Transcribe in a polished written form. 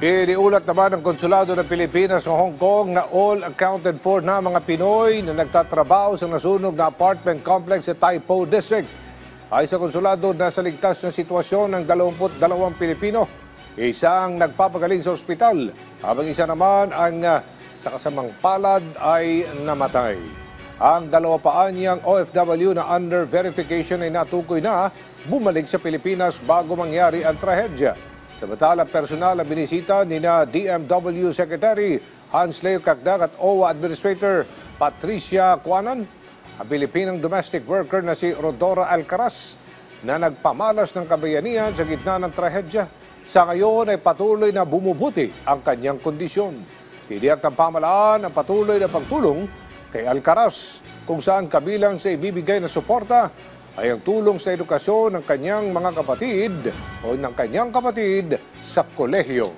Iniulat naman ng Konsulado ng Pilipinas sa Hong Kong na all accounted for na mga Pinoy na nagtatrabaho sa nasunog na apartment complex sa Tai Po District. Ay sa konsulado, nasa ligtas na sitwasyon ng 22 Pilipino. Isang nagpapagaling sa ospital, habang isa naman ang sa kasamang palad ay namatay. Ang dalawa pa niyang OFW na under verification ay natukoy na bumalik sa Pilipinas bago mangyari ang trahedya. Samantala, personal na binisita ni na DMW Secretary Hans Leo Cagdag at OWA Administrator Patricia Cuanan ang Pilipinang domestic worker na si Rodora Alcaraz na nagpamalas ng kabayanihan sa gitna ng trahedya. Sa ngayon ay patuloy na bumubuti ang kanyang kondisyon. Tiniyak ng pamahalaan ang patuloy na pagtulong kay Alcaraz kung saan kabilang sa ibibigay na suporta ay ang tulong sa edukasyon ng kanyang mga kapatid o ng kanyang kapatid sa kolehiyo.